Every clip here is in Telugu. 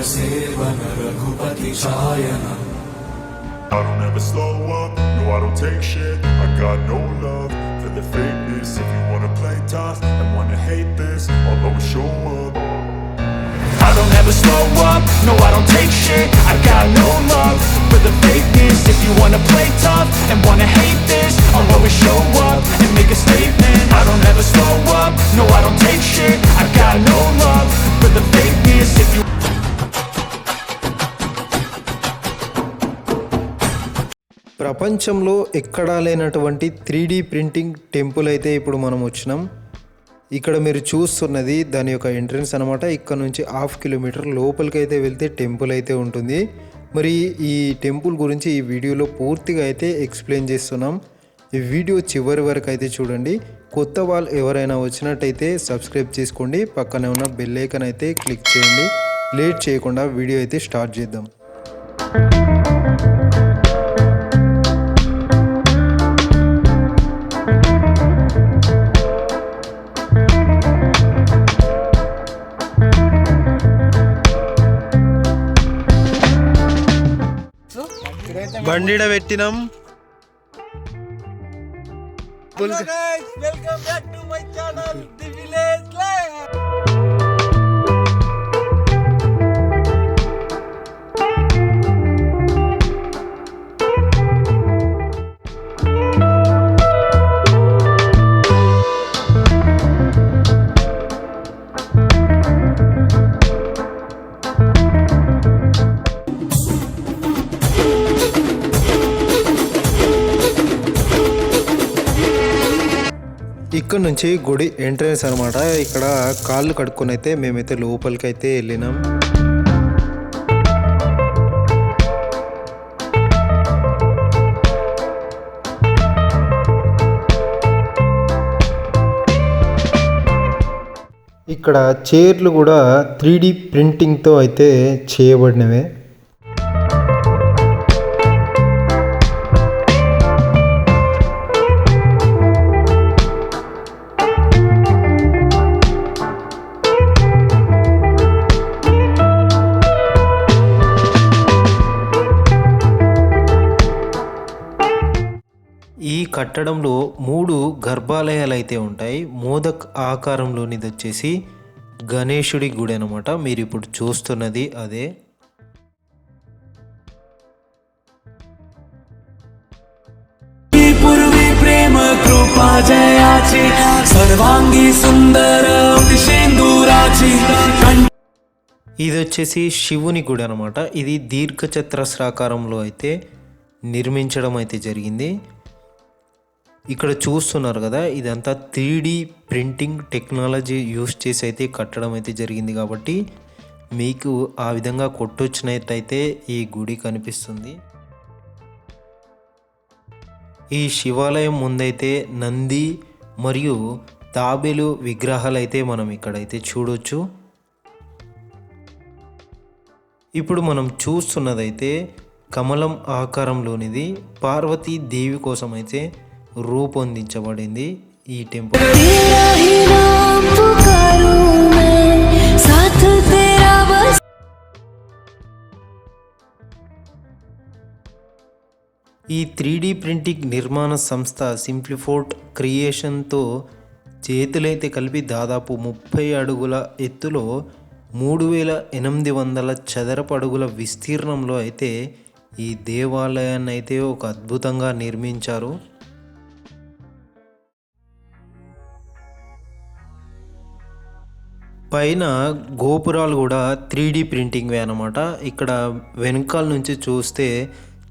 सेवन रघुपति चायन। I don't ever slow up, no I don't take shit. I got no love for the fakeness. If you wanna play tough and wanna hate this, I'll always show up. I don't ever slow up, no I don't take shit. I got no love for the fakeness. If you wanna play tough and wanna hate this, I'll always show up and make a statement. I don't ever slow up, no I don't take shit. I got no love for the fakeness. If you ప్రపంచంలో ఎక్కడా లేనటువంటి 3D ప్రింటింగ్ టెంపుల్ అయితే ఇప్పుడు మనం వచ్చినాం. ఇక్కడ మీరు చూస్తున్నది దాని యొక్క ఎంట్రన్స్ అనమాట. ఇక్కడ నుంచి 1/2 కిలోమీటర్ లోపలికి అయితే వెళ్తే టెంపుల్ అయితే ఉంటుంది. మరి ఈ టెంపుల్ గురించి ఈ వీడియోలో పూర్తిగా అయితే ఎక్స్ప్లెయిన్ చేస్తున్నాం. ఈ వీడియో చివరి వరకు అయితే చూడండి. కొత్త వాళ్ళు ఎవరైనా వచ్చినట్టయితే సబ్స్క్రైబ్ చేసుకోండి. పక్కనే ఉన్న బెల్ ఐకాన్ అయితే క్లిక్ చేయండి. లేట్ చేయకుండా వీడియో అయితే స్టార్ట్ చేద్దాం. బండిడ పెట్టినాం. Welcome back to my channel the village life. ఇక్కడ నుంచి గుడి ఎంట్రన్స్ అనమాట. ఇక్కడ కాళ్ళు కడుక్కొని అయితే మేమైతే లోపలికి అయితే వెళ్ళినాం. ఇక్కడ చైర్లు కూడా 3D ప్రింటింగ్తో అయితే చేయబడినవే. ఈ కట్టడంలో 3 గర్భాలయాలు అయితే ఉంటాయి. మోదక్ ఆకారంలోనిది వచ్చేసి గణేశుడి గుడి అనమాట. మీరు ఇప్పుడు చూస్తున్నది అదే. प्रेम कृपा जयाची सर्वांगी सुंदर सिंदूराची। ఇది వచ్చేసి శివుని గుడి అనమాట. ఇది దీర్ఘచతురస్రాకారంలో అయితే నిర్మించడం అయితే జరిగింది. ఇక్కడ చూస్తున్నారు కదా, ఇదంతా 3D ప్రింటింగ్ టెక్నాలజీ యూస్ చేసి అయితే కట్టడం అయితే జరిగింది. కాబట్టి మీకు ఆ విధంగా కొట్టొచ్చినట్టయితే ఈ గుడి కనిపిస్తుంది. ఈ శివాలయం ముందైతే నంది మరియు తాబేలు విగ్రహాలు అయితే మనం ఇక్కడైతే చూడొచ్చు. ఇప్పుడు మనం చూస్తున్నదైతే కమలం ఆకారంలోనిది పార్వతీ దేవి కోసం అయితే రూపొందించబడింది ఈ టెంపుల్. ఈ 3D ప్రింటింగ్ నిర్మాణ సంస్థ సింప్లిఫోర్ట్ క్రియేషన్తో చేతులైతే కలిపి దాదాపు 30 అడుగుల ఎత్తులో 3800 చదరపు అడుగుల విస్తీర్ణంలో అయితే ఈ దేవాలయాన్ని అయితే ఒక అద్భుతంగా నిర్మించారు. పైన గోపురాలు కూడా 3D ప్రింటింగ్వే అనమాట. ఇక్కడ వెనకాల నుంచి చూస్తే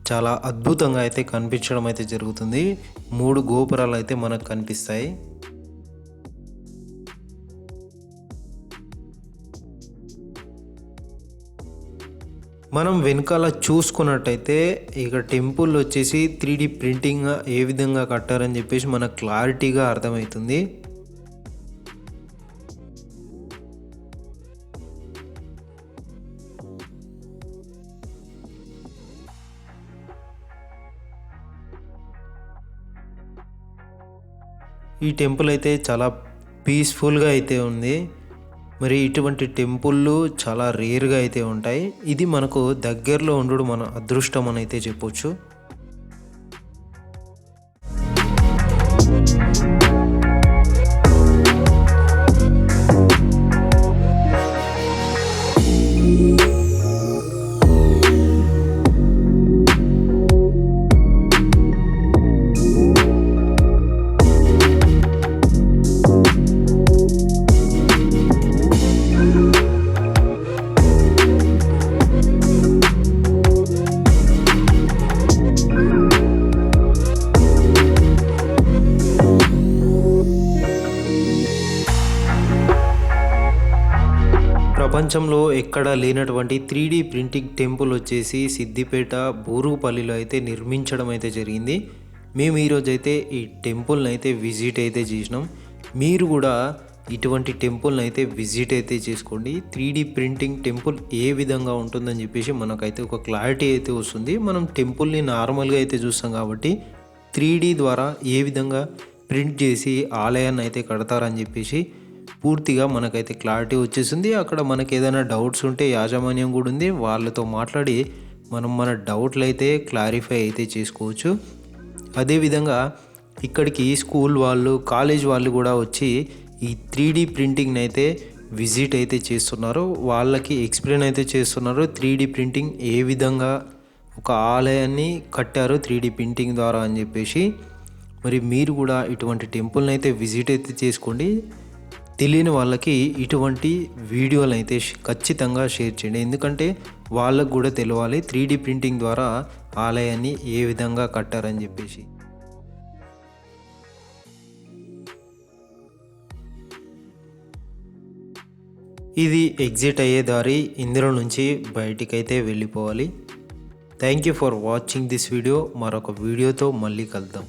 చాలా అద్భుతంగా అయితే కనిపించడం అయితే జరుగుతుంది. 3 గోపురాలు అయితే మనకు కనిపిస్తాయి. మనం వెనకాల చూసుకున్నట్టయితే ఇక టెంపుల్ వచ్చేసి 3D ప్రింటింగ్ ఏ విధంగా కట్టారని చెప్పేసి మనకు క్లారిటీగా అర్థమవుతుంది. ఈ టెంపుల్ అయితే చాలా పీస్ఫుల్గా అయితే ఉంది. మరి ఇటువంటి టెంపుల్లు చాలా రేర్గా అయితే ఉంటాయి. ఇది మనకు దగ్గరలో ఉండడం మన అదృష్టం అని అయితే చెప్పొచ్చు. ప్రపంచంలో ఎక్కడా లేనటువంటి 3D ప్రింటింగ్ టెంపుల్ వచ్చేసి సిద్దిపేట బూరుగుపల్లిలో అయితే నిర్మించడం అయితే జరిగింది. మేము ఈరోజైతే ఈ టెంపుల్ని అయితే విజిట్ అయితే చేసినాం. మీరు కూడా ఇటువంటి టెంపుల్ని అయితే విజిట్ అయితే చేసుకోండి. 3D ప్రింటింగ్ టెంపుల్ ఏ విధంగా ఉంటుందని చెప్పేసి మనకైతే ఒక క్లారిటీ అయితే వస్తుంది. మనం టెంపుల్ని నార్మల్గా అయితే చూస్తాం కాబట్టి 3D ద్వారా ఏ విధంగా ప్రింట్ చేసి ఆలయాన్ని అయితే కడతారని చెప్పేసి పూర్తిగా మనకైతే క్లారిటీ వచ్చేసింది. అక్కడ మనకి ఏదైనా డౌట్స్ ఉంటే యాజమాన్యం కూడా ఉంది, వాళ్ళతో మాట్లాడి మనం మన డౌట్లు అయితే క్లారిఫై అయితే చేసుకోవచ్చు. అదేవిధంగా ఇక్కడికి స్కూల్ వాళ్ళు, కాలేజ్ వాళ్ళు కూడా వచ్చి ఈ 3D ప్రింటింగ్ని అయితే విజిట్ అయితే చేస్తున్నారు. వాళ్ళకి ఎక్స్ప్లెయిన్ అయితే చేస్తున్నారు 3D ప్రింటింగ్ ఏ విధంగా ఒక ఆలయాన్ని కట్టారు 3D ప్రింటింగ్ ద్వారా అని చెప్పేసి. మరి మీరు కూడా ఇటువంటి టెంపుల్ని అయితే విజిట్ అయితే చేసుకోండి. తెలియని వాళ్ళకి ఇటువంటి వీడియోలు అయితే ఖచ్చితంగా షేర్ చేయండి. ఎందుకంటే వాళ్ళకు కూడా తెలియాలి 3D ప్రింటింగ్ ద్వారా ఆలయాన్ని ఏ విధంగా కట్టారని చెప్పేసి. ఇది ఎగ్జిట్ అయ్యే దారి, ఇందులో నుంచి బయటికైతే వెళ్ళిపోవాలి. Thank you for watching this video. మరొక వీడియోతో మళ్ళీ కలుద్దాం.